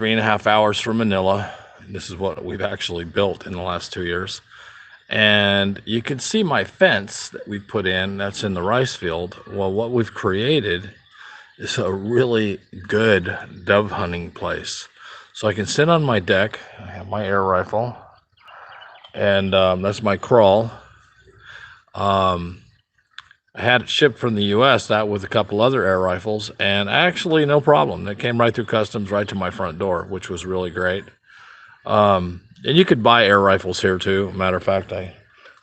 3.5 hours from Manila. This is what we've actually built in the last 2 years. And you can see my fence that we put in that's in the rice field. Well, what we've created is a really good dove hunting place. So I can sit on my deck. I have my air rifle, and that's my crawl. Um, I had it shipped from the U.S. that with a couple other air rifles, and actually no problem. They came right through customs, right to my front door, which was really great. And you could buy air rifles here too. Matter of fact, I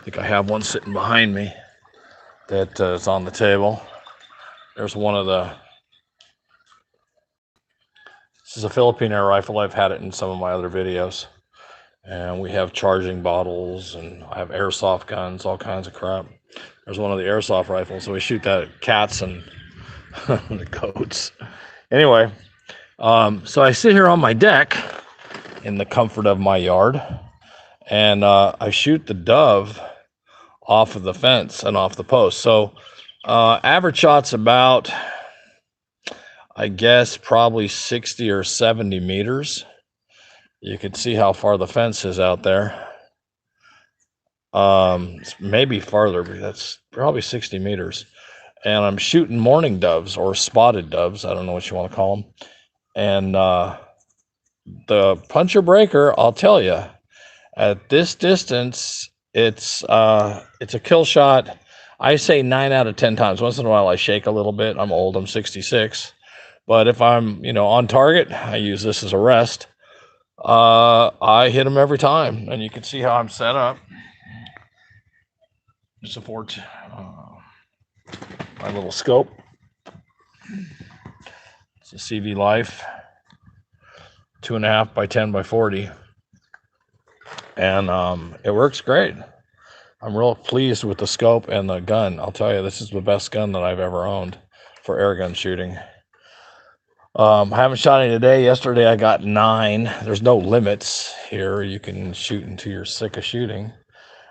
think I have one sitting behind me that is on the table. There's one of the. This is a Philippine air rifle. I've had it in some of my other videos. And we have charging bottles, and I have airsoft guns, all kinds of crap. There's one of the airsoft rifles, so we shoot that at cats and the goats. Anyway, so I sit here on my deck in the comfort of my yard, and I shoot the dove off of the fence and off the post. So average shot's about, I guess, probably 60 or 70 meters. You can see how far the fence is out there. Maybe farther, but that's probably 60 meters. And I'm shooting mourning doves or spotted doves. I don't know what you want to call them. And the puncher breaker, I'll tell you, at this distance, it's a kill shot. I say 9 out of 10 times. Once in a while, I shake a little bit. I'm old. I'm 66. But if I'm, on target, I use this as a rest. I hit them every time, and you can see how I'm set up. Support my little scope. It's a CV Life 2.5 by 10 by 40, and it works great. I'm real pleased with the scope and the gun. I'll tell you, this is the best gun that I've ever owned for air gun shooting. I haven't shot any today. Yesterday I got 9. There's no limits here. You can shoot until you're sick of shooting.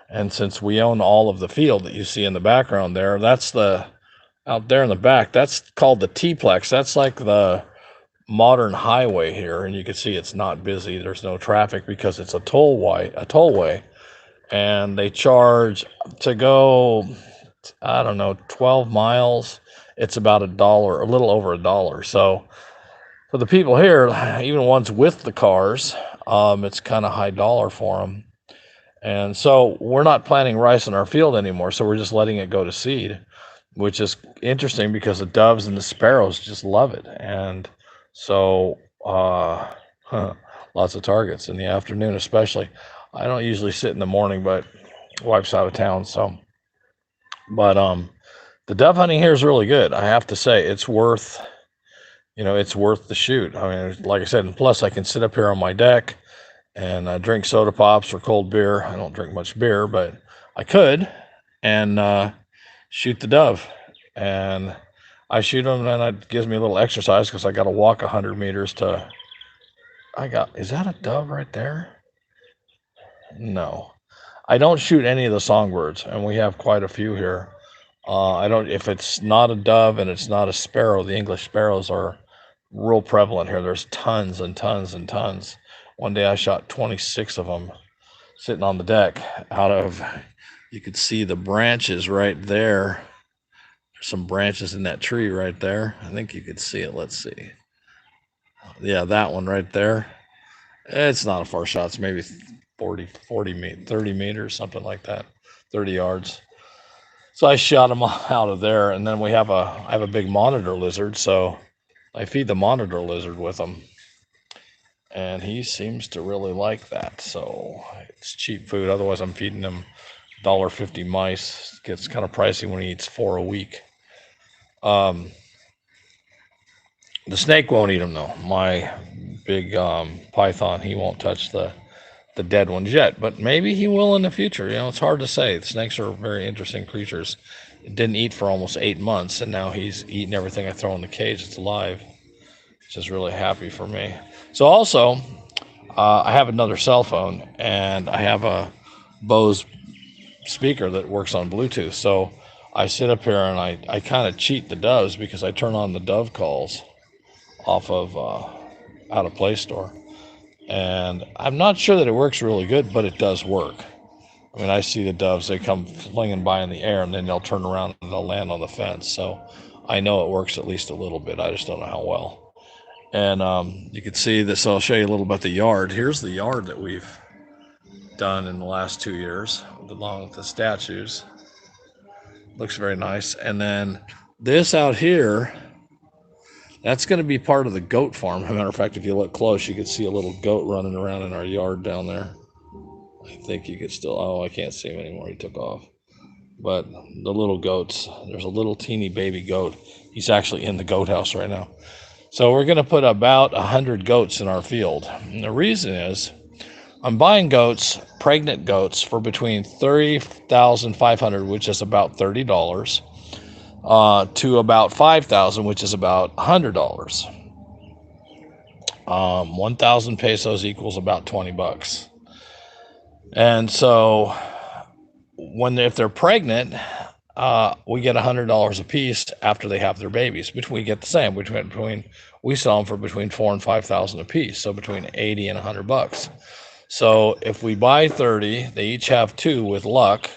And since we own all of the field that you see in the background there, that's out there in the back, that's called the T-Plex. That's like the modern highway here. And you can see it's not busy. There's no traffic because it's a tollway. And they charge to go, I don't know, 12 miles. It's about $1, a little over $1. So for the people here, even ones with the cars, it's kind of high dollar for them. And so we're not planting rice in our field anymore. So we're just letting it go to seed, which is interesting because the doves and the sparrows just love it. And so lots of targets in the afternoon, especially. I don't usually sit in the morning, but wife's out of town. So, but the dove hunting here is really good. I have to say it's worth the shoot. I mean, like I said, and plus I can sit up here on my deck and drink soda pops or cold beer. I don't drink much beer, but I could, and shoot the dove. And I shoot them, and it gives me a little exercise because I got to walk 100 meters to. Is that a dove right there? No, I don't shoot any of the songbirds, and we have quite a few here. If it's not a dove and it's not a sparrow, the English sparrows are real prevalent here. There's tons and tons and tons. One day I shot 26 of them sitting on the deck you could see the branches right there. There's some branches in that tree right there. I think you could see it. Let's see. Yeah, that one right there. It's not a far shot. It's maybe 30 meters, something like that, 30 yards. So I shot them out of there, and then I have a big monitor lizard, so I feed the monitor lizard with them, and he seems to really like that. So it's cheap food. Otherwise, I'm feeding him $1.50 mice. It gets kind of pricey when he eats 4 a week. The snake won't eat them though. My big python, he won't touch the dead ones yet, but maybe he will in the future. It's hard to say. The snakes are very interesting creatures. It didn't eat for almost 8 months, and now he's eating everything I throw in the cage that's alive, which is really happy for me. So also, I have another cell phone, and I have a Bose speaker that works on Bluetooth. So I sit up here and I kind of cheat the doves because I turn on the dove calls off of out of Play Store. And I'm not sure that it works really good, but it does work. I mean, I see the doves, they come flinging by in the air and then they'll turn around and they'll land on the fence. So I know it works at least a little bit. I just don't know how well. And you can see this. So I'll show you a little bit the yard. Here's the yard that we've done in the last 2 years, along with the statues. Looks very nice. And then this out here, that's going to be part of the goat farm. As a matter of fact, if you look close, you can see a little goat running around in our yard down there. I think you could still, oh, I can't see him anymore. He took off. But the little goats, there's a little teeny baby goat. He's actually in the goat house right now. So we're going to put about 100 goats in our field. And the reason is I'm buying goats, pregnant goats, for between $30,500, which is about $30, to about $5,000, which is about $100. 1,000 pesos equals about 20 bucks. And so if they're pregnant, we get $100 a piece after they have their babies. We get the same we sell them for between $4,000 and $5,000 a piece, so between 80 and 100 bucks. So if we buy 30, they each have 2 with luck.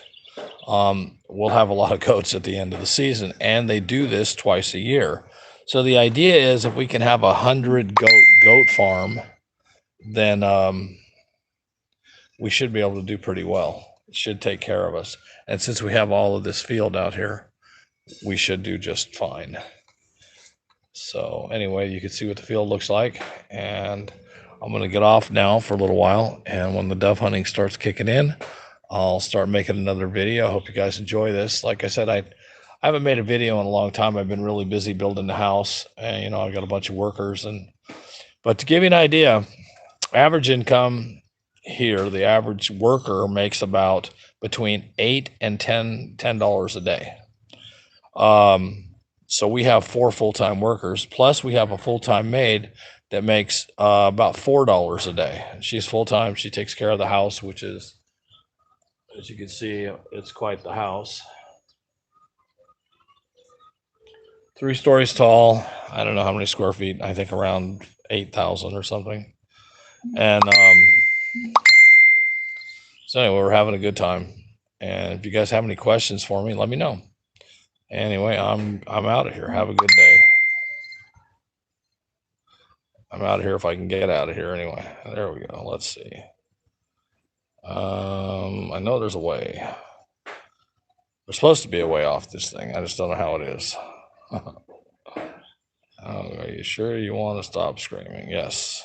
We'll have a lot of goats at the end of the season, and they do this twice a year. So the idea is if we can have 100 goat farm, then we should be able to do pretty well. It should take care of us. And since we have all of this field out here, we should do just fine. So anyway, you can see what the field looks like. And I'm going to get off now for a little while. And when the dove hunting starts kicking in, I'll start making another video. I hope you guys enjoy this. Like I said, I haven't made a video in a long time. I've been really busy building the house. And, I got a bunch of workers. But to give you an idea, average income here, the average worker makes about between $8 and $10 a day. So we have 4 full-time workers, plus we have a full-time maid that makes about $4 a day. She's full-time. She takes care of the house, which is, as you can see, it's quite the house. 3 stories tall. I don't know how many square feet. I think around 8,000 or something. And so anyway, we're having a good time. And if you guys have any questions for me, let me know. Anyway, I'm out of here. Have a good day. I'm out of here if I can get out of here anyway. There we go. Let's see. I know there's a way. There's supposed to be a way off this thing. I just don't know how it is. Are you sure you want to stop screaming? Yes.